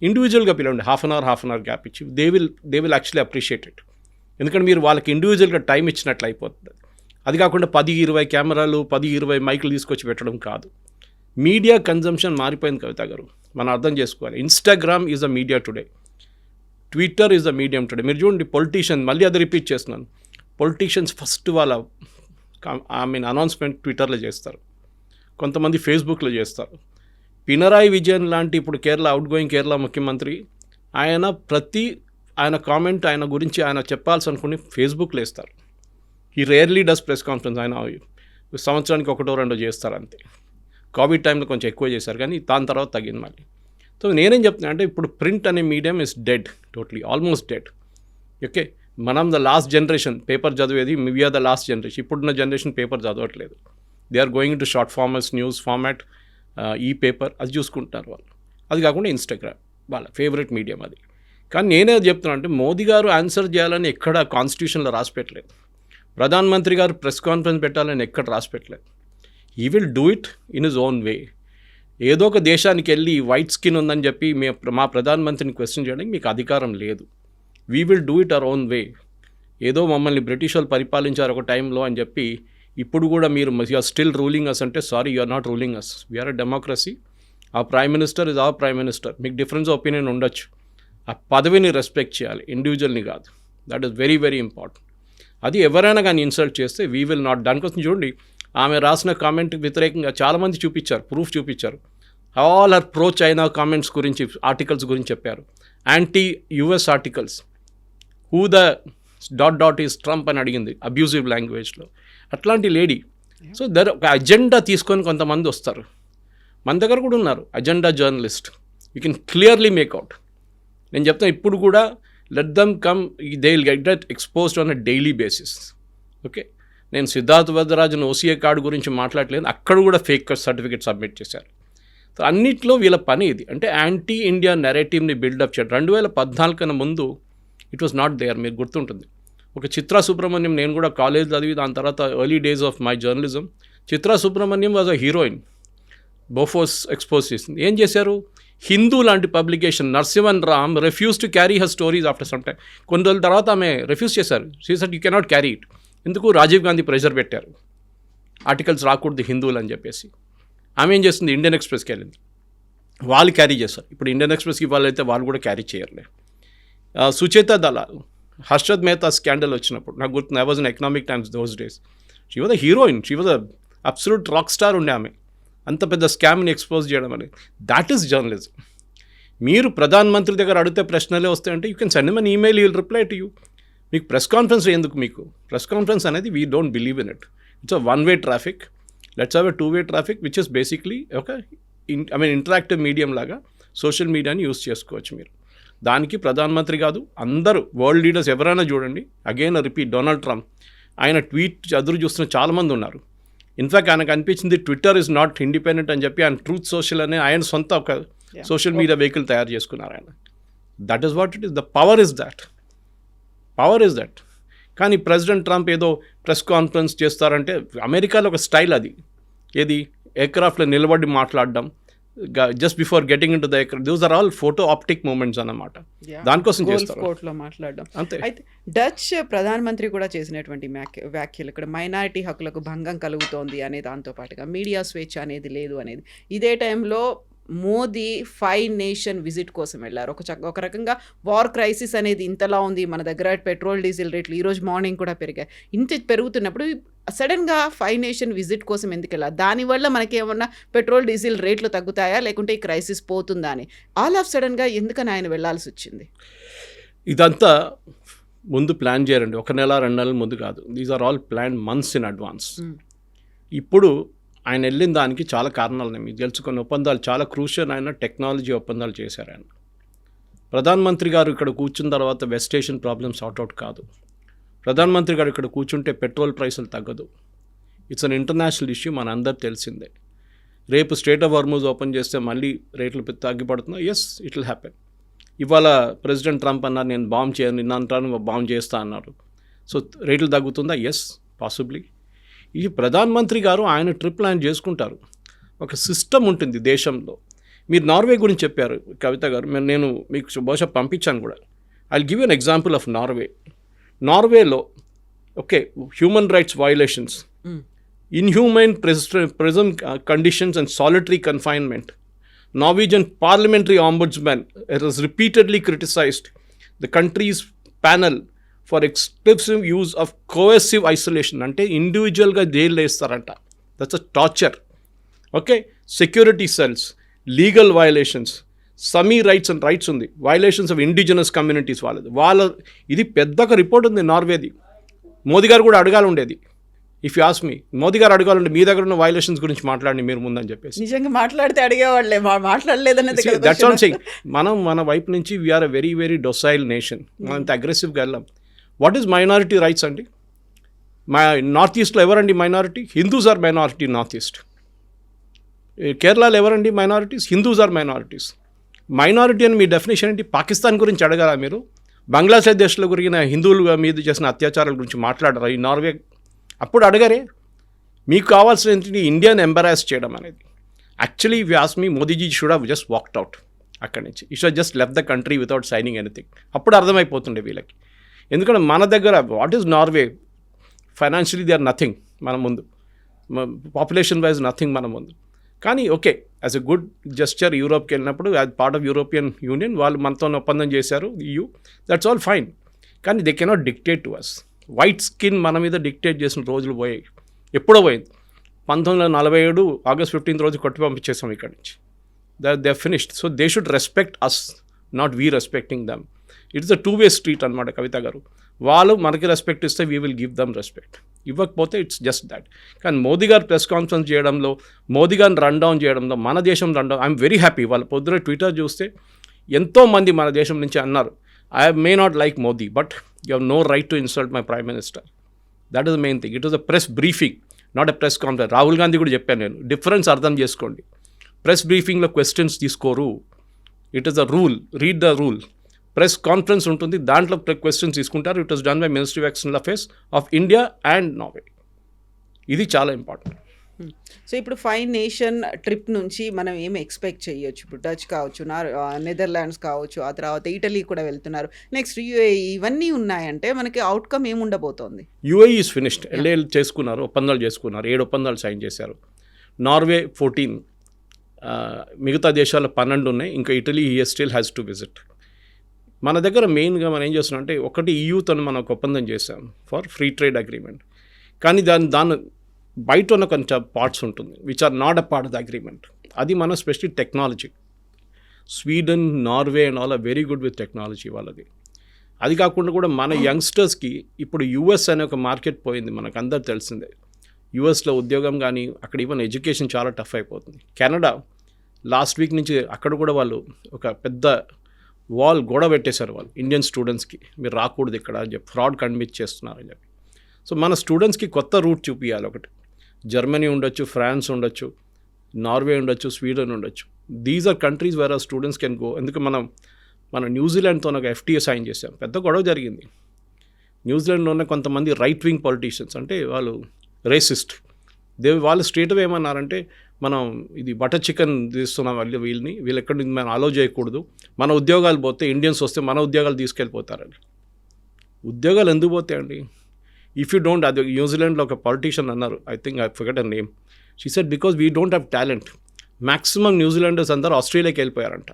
ఇండివిజువల్గా పిలవండి. హాఫ్ అన్ అవర్ గ్యాప్ ఇచ్చి they will actually appreciate it. ఎందుకంటే మీరు వాళ్ళకి ఇండివిజువల్గా టైం ఇచ్చినట్లు అయిపోతుంది. అది కాకుండా 10-20 కెమెరాలు, 10-20 మైకులు తీసుకొచ్చి పెట్టడం కాదు. మీడియా కన్జంప్షన్ మారిపోయింది కవిత గారు, మనం అర్థం చేసుకోవాలి. Instagram is a media today, Twitter is a medium today. మీరు చూడండి, పొలిటీషియన్, మళ్ళీ అది రిపీట్ చేస్తున్నాను, పొలిటీషియన్స్ ఫస్ట్ వాళ్ళ అనౌన్స్మెంట్ ట్విట్టర్లో చేస్తారు, కొంతమంది ఫేస్బుక్లో చేస్తారు. పినరాయి విజయన్ లాంటి ఇప్పుడు అవుట్గోయింగ్ కేరళ ముఖ్యమంత్రి, ఆయన కామెంట్, ఆయన గురించి ఆయన చెప్పాల్సి అనుకుని ఫేస్బుక్లో వేస్తారు. ఈ రేర్లీ డస్ ప్రెస్ కాన్ఫరెన్స్. ఆయన సంవత్సరానికి 1-2 చేస్తారు అంతే. కోవిడ్ టైంలో కొంచెం ఎక్కువ చేశారు, కానీ దాని తర్వాత తగ్గింది మళ్ళీ. సో నేనేం చెప్తున్నా అంటే, ఇప్పుడు ప్రింట్ అనే medium is dead, totally almost dead. Okay, మనం ద లాస్ట్ జనరేషన్ పేపర్ చదివేది, వీఆర్ ద లాస్ట్ జనరేషన్. ఇప్పుడున్న జనరేషన్ పేపర్ చదవట్లేదు. They are going to short formats, news format, ఈ పేపర్ అది చూసుకుంటున్నారు వాళ్ళు. అది కాకుండా ఇన్స్టాగ్రామ్ వాళ్ళ ఫేవరెట్ మీడియం అది. కానీ నేనే చెప్తున్నా అంటే, మోదీ గారు ఆన్సర్ చేయాలని ఎక్కడ కాన్స్టిట్యూషన్లో రాసి పెట్టలేదు. ప్రధానమంత్రి గారు ప్రెస్ కాన్ఫరెన్స్ పెట్టాలని ఎక్కడ రాసి పెట్టలేదు. He will do it in his own way. ఏదో ఒక దేశానికి వెళ్ళి వైట్ స్కిన్ ఉందని చెప్పి మా ప్రధానమంత్రిని క్వశ్చన్ చేయడానికి మీకు అధికారం లేదు. We will do it our own way. ఏదో మమ్మల్ని బ్రిటిష్ వాళ్ళు పరిపాలించారు ఒక టైంలో అని చెప్పి ఇప్పుడు కూడా మీరు ఆర్ స్టిల్ రూలింగ్ అస్ అంటే, sorry, you are not ruling us. We're a democracy. ఆ prime minister is our prime minister. మీకు డిఫరెన్స్ ఒపీనియన్ ఉండొచ్చు, ఆ పదవిని రెస్పెక్ట్ చేయాలి, ఇండివిజువల్ని కాదు. That is very very important. అది ఎవరైనా కానీ ఇన్సల్ట్ చేస్తే వీ విల్ నాట్. దానికోసం చూడండి, ఆమె రాసిన కామెంట్ వ్యతిరేకంగా చాలామంది చూపించారు, ప్రూఫ్ చూపించారు. All are pro China comments గురించి, ఆర్టికల్స్ గురించి చెప్పారు, anti US articles. Who the ... is Trump అని అడిగింది అబ్యూజివ్ లాంగ్వేజ్లో. అట్లాంటి లేడీ. సో ఒక అజెండా తీసుకొని కొంతమంది వస్తారు, మన దగ్గర కూడా ఉన్నారు agenda journalist. You can clearly make out. నేను చెప్తాను ఇప్పుడు కూడా let them come, they will get exposed on a daily basis. Okay, నేను సిద్ధార్థ్ వరదరాజన్ ఓసీఏ కార్డు గురించి మాట్లాడలేదు, అక్కడ కూడా ఫేక్ సర్టిఫికేట్ సబ్మిట్ చేశారు. సో అన్నిట్లో వీళ్ళ పని ఇది, అంటే యాంటీ ఇండియా నెరేటివ్ని బిల్డప్ చేయడం. 2014 కన్నా ముందు ఇట్ వాస్ నాట్ దేర్. మీరు గుర్తుంటుంది, ఒక చిత్రా సుబ్రహ్మణ్యం, నేను కూడా కాలేజ్ చదివి దాని తర్వాత early days of my journalism, Chitra Subrahmanyam was a heroine. Bofors expose చేసింది. ఏం చేశారు, హిందూ లాంటి publication Narasimhan Ram refuse to carry her stories after some time. కొన్ని రోజుల తర్వాత ఆమె రెఫ్యూజ్ చేశారు. She said you cannot carry it. ఎందుకు, రాజీవ్ గాంధీ ప్రెషర్ పెట్టారు, ఆర్టికల్స్ రాకూడదు హిందువులు అని చెప్పేసి. ఆమె ఏం చేస్తుంది, ఇండియన్ ఎక్స్ప్రెస్కి వెళ్ళింది, వాళ్ళు క్యారీ చేస్తారు. ఇప్పుడు ఇండియన్ ఎక్స్ప్రెస్కి వాళ్ళైతే వాళ్ళు కూడా క్యారీ చేయరులే. సుచేత దళాల్, హర్షద్ మెహతా స్కాండల్ వచ్చినప్పుడు నాకు గుర్తుంది, I was in economic times those days. She was a heroine, she was a absolute rock star ఉండే ఆమె. అంత పెద్ద స్కామ్ని ఎక్స్పోజ్ చేయడం అనేది, దాట్ ఈస్ జర్నలిజం. మీరు ప్రధానమంత్రి దగ్గర అడిగితే ప్రశ్నలే వస్తాయంటే you can send an email, you will reply to you. మీకు ప్రెస్ కాన్ఫరెన్స్ ఎందుకు, మీకు ప్రెస్ కాన్ఫరెన్స్ అనేది we don't believe in it. It's a one way traffic. Let's have a two way traffic which is basically ఒక interactive medium లాగా social మీడియాని use చేసుకోవచ్చు మీరు. దానికి ప్రధానమంత్రి కాదు, అందరూ వరల్డ్ లీడర్స్ ఎవరైనా చూడండి. అగైన్ రిపీట్, డొనాల్డ్ ట్రంప్ ఆయన ట్వీట్ ఎదురు చూస్తున్న చాలామంది ఉన్నారు. ఇన్ఫ్యాక్ట్ ఆయనకు అనిపించింది ట్విట్టర్ ఇస్ నాట్ ఇండిపెండెంట్ అని చెప్పి ఆయన ట్రూత్ సోషల్ అనే ఆయన సొంత ఒక సోషల్ మీడియా వెహికల్ తయారు చేసుకున్నారు ఆయన. That is what it is, the power is that. కానీ ప్రెసిడెంట్ ట్రంప్ ఏదో ప్రెస్ కాన్ఫరెన్స్ చేస్తారంటే అమెరికాలో ఒక స్టైల్ అది, ఏది ఎయిర్క్రాఫ్ట్లో నిలబడి మాట్లాడడం, just before getting in to the aircraft, those are all photo optic moments అన్నమాట. దానికోసం చేస్తారు, కోర్టులో మాట్లాడడం అంతే. అయితే డచ్ ప్రధానమంత్రి కూడా చేసినటువంటి వ్యాఖ్యలు ఇక్కడ మైనారిటీ హక్కులకు భంగం కలుగుతోంది అనే దాంతో పాటుగా మీడియా స్వేచ్ఛ అనేది లేదు అనేది. ఇదే టైంలో మోదీ 5 నేషన్ విజిట్ కోసం వెళ్ళారు. ఒక రకంగా వార్ క్రైసిస్ అనేది ఇంతలా ఉంది, మన దగ్గర పెట్రోల్ డీజిల్ రేట్లు ఈరోజు మార్నింగ్ కూడా పెరిగాయి. ఇంత పెరుగుతున్నప్పుడు సడన్గా 5 నేషన్ విజిట్ కోసం ఎందుకు వెళ్ళాలి? దానివల్ల మనకి ఏమన్నా పెట్రోల్ డీజిల్ రేట్లు తగ్గుతాయా, లేకుంటే ఈ క్రైసిస్ పోతుందా అని ఆల్ ఆఫ్ సడన్గా ఎందుకని ఆయన వెళ్ళాల్సి వచ్చింది? ఇదంతా ముందు ప్లాన్ చేయరండి, 1 నెల 2 నెలల ముందు కాదు. These are all plan months in advance. ఇప్పుడు ఆయన వెళ్ళిన దానికి చాలా కారణాలు ఉన్నాయి. మీకు తెలుసుకున్న ఒప్పందాలు చాలా క్రూషియల్. ఆయన టెక్నాలజీ ఒప్పందాలు చేశారు. ఆయన ప్రధానమంత్రి గారు ఇక్కడ కూర్చున్న తర్వాత వెస్ట్ ఏషియన్ ప్రాబ్లమ్ సార్ట్అవుట్ కాదు. ప్రధానమంత్రి గారు ఇక్కడ కూర్చుంటే పెట్రోల్ ప్రైసులు తగ్గదు. ఇట్స్ అన్ ఇంటర్నేషనల్ ఇష్యూ, మన అందరు తెలిసిందే. రేపు స్ట్రేట్ ఆఫ్ హార్మూజ్ ఓపెన్ చేస్తే మళ్ళీ రేట్లు తగ్గిపడుతున్నాయి. Yes, it will happen. ఇవాళ ప్రెసిడెంట్ ట్రంప్ అన్నారు నేను బాంబ్ చేయను, నిన్న అంటాను బాంబ్ చేస్తా అన్నారు. సో రేట్లు తగ్గుతుందా? Yes, possibly. ఈ ప్రధానమంత్రి గారు ఆయన ట్రిప్ ప్లాన్ చేసుకుంటారు. ఒక సిస్టమ్ ఉంటుంది దేశంలో. మీరు నార్వే గురించి చెప్పారు కవిత గారు, నేను మీకు బహుశా పంపించాను కూడా. I give you an example of నార్వేలో okay, human rights violations, inhuman prison conditions and solitary confinement. Norwegian parliamentary ombudsman has repeatedly criticized the country's panel for excessive use of coercive isolation. అంటే ఇండివిజువల్గా జైల్లో వేస్తారంట. That's a torture. Okay, security cells, legal violations, Sami rights and rights ఉంది, violations of indigenous communities వాళ్ళ ఇది పెద్దగా report ఉంది నార్వేది. మోదీ గారు కూడా అడగాలి ఉండేది. If you ask me, Modi గారు అడగాలంటే మీ దగ్గర ఉన్న వయలేషన్స్ గురించి మాట్లాడి మీరు ముందని చెప్పేసి. నిజంగా మాట్లాడితే అడిగేవాళ్ళే, మాట్లాడలేదనేది. That's all saying. మనం మన వైపు నుంచి we're a very very docile nation. మనం అంత అగ్రెసివ్గా వెళ్ళాం. వాట్ ఈస్ మైనారిటీ రైట్స్ అండి? నార్త్ ఈస్ట్లో ఎవరండి minority? Hindus are minority north east. కేరళలో ఎవరండి minorities? Hindus are minorities. Minority అని మీ డెఫినేషన్ ఏంటి? పాకిస్తాన్ గురించి అడగాల మీరు? బంగ్లాదేశ్లో గురిగిన హిందువుల మీద చేసిన అత్యాచారాల గురించి మాట్లాడరా ఈ నార్వే? అప్పుడు అడగరే. మీకు కావాల్సిన ఏంటి? ఇండియాని ఎంబరాస్ చేయడం అనేది. Actually if you ask me, Modiji should have just walked out అక్కడి నుంచి. He should just left the country without signing anything. అప్పుడు అర్థమైపోతుండే వీళ్ళకి. ఎందుకంటే మన దగ్గర what is Norway? Financially they are nothing మన ముందు, పాపులేషన్ వైజ్ నథింగ్ మన ముందు. కానీ okay, as a good gesture యూరోప్కి వెళ్ళినప్పుడు as part of European Union వాళ్ళు మనతో ఒప్పందం చేశారు, EU. That's all fine. కానీ they cannot dictate to us. White skin మన మీద డిక్టేట్ చేసిన రోజులు పోయాయి. ఎప్పుడో పోయింది. 1947 ఆగస్ట్ 15 రోజు కొట్టి పంపించేసాం ఇక్కడి నుంచి. They finished. So they should respect us, not we respecting them. It's a 2-way street అనమాట కవిత గారు. వాళ్ళు మనకి రెస్పెక్ట్ ఇస్తే we will give them respect. ఇవ్వకపోతే ఇట్స్ జస్ట్ దాట్. కానీ మోదీ గారు ప్రెస్ కాన్ఫరెన్స్ చేయడంలో, మోదీ గారిని రన్ డౌన్ చేయడంలో, మన దేశం run down, I'm very happy. వాళ్ళ పొద్దున ట్విట్టర్ చూస్తే ఎంతోమంది మన దేశం నుంచి అన్నారు, I may not like Modi but you have no right to insult my prime minister. That is the main thing. It was a press briefing, not a press conference. Rahul Gandhi కూడా చెప్పాను నేను, డిఫరెన్స్ అర్థం చేసుకోండి. ప్రెస్ బ్రీఫింగ్లో క్వశ్చన్స్ తీసుకోరు, it is a rule, read the rule. Press conference ఉంటుంది, దాంట్లో questions తీసుకుంటారు. It was done by ministry of external affairs of India and Norway. ఇది చాలా ఇంపార్టెంట్. సో ఇప్పుడు 5 నేషన్ ట్రిప్ నుంచి మనం ఏం ఎక్స్పెక్ట్ చేయొచ్చు? ఇప్పుడు డచ్ కావచ్చు, నెదర్లాండ్స్ కావచ్చు, ఆ తర్వాత ఇటలీ కూడా వెళ్తున్నారు, నెక్స్ట్ యుఏఈ, ఇవన్నీ ఉన్నాయంటే మనకి అవుట్కమ్ ఏముండబోతోంది? యుఏఈ ఈజ్ ఫినిష్డ్, ఎల్ఏఎల్ చేసుకున్నారు, ఒప్పందాలు చేసుకున్నారు, 7 ఒప్పందాలు సైన్ చేశారు. నార్వే 14, మిగతా దేశాలు 12 ఉన్నాయి. ఇంకా Italy still has to visit. మన దగ్గర మెయిన్గా మనం ఏం చేస్తున్నాం అంటే, ఒకటి ఈయూతో మనం ఒక ఒప్పందం చేసాం ఫర్ ఫ్రీ ట్రేడ్ అగ్రిమెంట్. కానీ దాని బయట ఉన్న కొంచెం పార్ట్స్ ఉంటుంది which are not a part of the agreement. అది మన specially technology. Sweden, Norway and all are very good with technology వాళ్ళది. అది కాకుండా కూడా మన యంగ్స్టర్స్కి ఇప్పుడు యుఎస్ అనే ఒక మార్కెట్ పోయింది, మనకు అందరు తెలిసిందే. యుఎస్లో ఉద్యోగం కానీ, అక్కడ ఈవెన్ ఎడ్యుకేషన్ చాలా టఫ్ అయిపోతుంది. కెనడా లాస్ట్ వీక్ నుంచి అక్కడ కూడా వాళ్ళు ఒక పెద్ద గొడవ పెట్టేశారు వాళ్ళు ఇండియన్ స్టూడెంట్స్కి, మీరు రాకూడదు ఇక్కడ అని చెప్పి, ఫ్రాడ్ కన్విన్స్ చేస్తున్నారని చెప్పి. సో మన స్టూడెంట్స్కి కొత్త రూట్ చూపించాలి. ఒకటి జర్మనీ ఉండొచ్చు, ఫ్రాన్స్ ఉండొచ్చు, నార్వే ఉండొచ్చు, స్వీడన్ ఉండొచ్చు. These are countries where are students can go. ఎందుకు మన న్యూజిలాండ్తో ఒక FTA సైన్ చేసాం, పెద్ద గొడవ జరిగింది. న్యూజిలాండ్లో ఉన్న కొంతమంది రైట్ వింగ్ పొలిటీషియన్స్, అంటే వాళ్ళు రేసిస్ట్, వాళ్ళు స్ట్రేట్ అవే ఏమన్నారంటే, మనం ఇది బటర్ చికెన్ తీస్తున్నాం వీళ్ళు ఎక్కడి నుంచి మనం అలో చేయకూడదు, మన ఉద్యోగాలు పోతే, ఇండియన్స్ వస్తే మన ఉద్యోగాలు తీసుకెళ్ళిపోతారని. ఉద్యోగాలు ఎందుకు పోతాయండి? ఇఫ్ యూ డోంట్, అది న్యూజిలాండ్లో ఒక పొలిటీషియన్ అన్నారు, I think I forget her name, she said because we don't have talent. Maximum New Zealanders అందరూ ఆస్ట్రేలియాకి వెళ్ళిపోయారంట.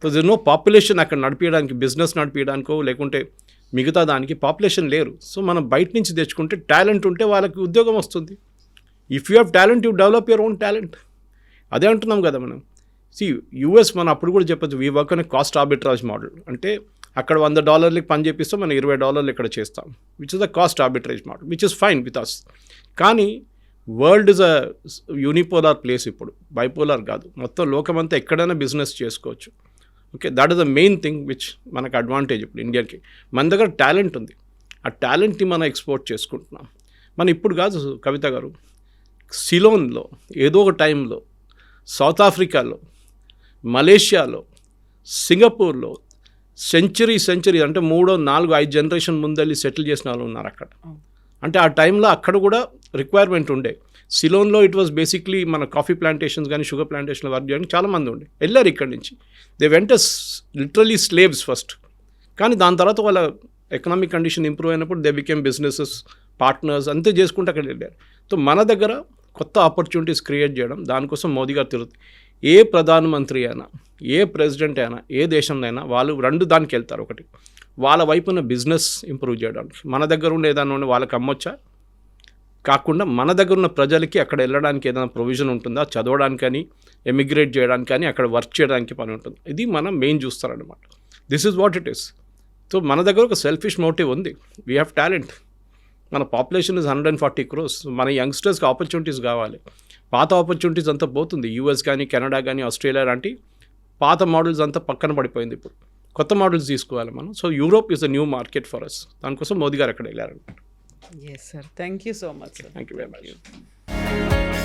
సో దిర్ నో పాపులేషన్ అక్కడ నడిపించడానికి, బిజినెస్ నడిపించడానికో లేకుంటే మిగతా దానికి పాపులేషన్ లేరు. సో మనం బయట నుంచి తెచ్చుకుంటే, టాలెంట్ ఉంటే వాళ్ళకి ఉద్యోగం వస్తుంది. If you have talent, you develop your own talent. అదే అంటున్నాం కదా మనం. యూఎస్ మనం అప్పుడు కూడా చెప్పచ్చు, వీ వర్క్ అనే కాస్ట్ ఆర్బిట్రాజ్ మోడల్. అంటే అక్కడ $100 పని చేపిస్తాం, మనం $20 ఇక్కడ చేస్తాం, which is the cost arbitrage model, which is fine with us. కానీ world is a unipolar place ఇప్పుడు, బైపోలార్ కాదు. మొత్తం లోకమంతా ఎక్కడైనా బిజినెస్ చేసుకోవచ్చు. Okay, that is the main thing which మనకు అడ్వాంటేజ్ ఇప్పుడు ఇండియాకి. మన దగ్గర టాలెంట్ ఉంది, ఆ టాలెంట్ని మనం ఎక్స్పోర్ట్ చేసుకుంటున్నాం. మనం ఇప్పుడు కాదు కవిత గారు, సిలోన్లో ఏదో ఒక టైంలో, సౌత్ ఆఫ్రికాలో, మలేషియాలో, సింగపూర్లో సెంచరీ అంటే 3, 4, 5 జనరేషన్ ముందెళ్ళి సెటిల్ చేసిన వాళ్ళు ఉన్నారు అక్కడ. అంటే ఆ టైంలో అక్కడ కూడా రిక్వైర్మెంట్ ఉండే. సిలోన్లో ఇట్ వాజ్ బేసిక్లీ మన కాఫీ ప్లాంటేషన్స్ కానీ, షుగర్ ప్లాంటేషన్లో వర్క్ చేయడానికి చాలామంది ఉండే, వెళ్ళారు ఇక్కడి నుంచి. దే వెంట లిటరలీ స్లేవ్స్ ఫస్ట్. కానీ దాని తర్వాత వాళ్ళ ఎకనామిక్ కండిషన్ ఇంప్రూవ్ అయినప్పుడు దే బికేమ్ బిజినెసెస్, పార్ట్నర్స్, అంతే చేసుకుంటూ అక్కడ వెళ్ళారు. సో మన దగ్గర కొత్త ఆపర్చునిటీస్ క్రియేట్ చేయడం, దానికోసం మోదీ గారు తిరుగుతుంది. ఏ ప్రధానమంత్రి అయినా, ఏ ప్రెసిడెంట్ అయినా, ఏ దేశంలో అయినా వాళ్ళు 2 దానికి వెళ్తారు. ఒకటి వాళ్ళ వైపున బిజినెస్ ఇంప్రూవ్ చేయడానికి, మన దగ్గర ఉండే ఏదైనా ఉండి వాళ్ళకి అమ్మొచ్చా, కాకుండా మన దగ్గర ఉన్న ప్రజలకి అక్కడ వెళ్ళడానికి ఏదైనా ప్రొవిజన్ ఉంటుందా, చదవడానికి కానీ, ఎమిగ్రేట్ చేయడానికి కానీ, అక్కడ వర్క్ చేయడానికి పని ఉంటుంది. ఇది మనం మెయిన్ చూస్తారనమాట. This is what it is. So మన దగ్గర ఒక సెల్ఫిష్ మోటివ్ ఉంది, వీ హ్యావ్ టాలెంట్. మన పాపులేషన్ ఇస్ 140 crores. మన యంగ్స్టర్స్కి ఆపర్చునిటీస్ కావాలి. పాత ఆపర్చునిటీస్ అంతా పోతుంది. యూఎస్ కానీ, కెనడా కానీ, ఆస్ట్రేలియా లాంటి పాత మోడల్స్ అంతా పక్కన పడిపోయింది. ఇప్పుడు కొత్త మోడల్స్ తీసుకోవాలి మనం. So Europe is a new market for us. దానికోసం మోదీ గారు అక్కడ వెళ్ళారనమాట. Yes sir, thank you so much sir. Thank you very much.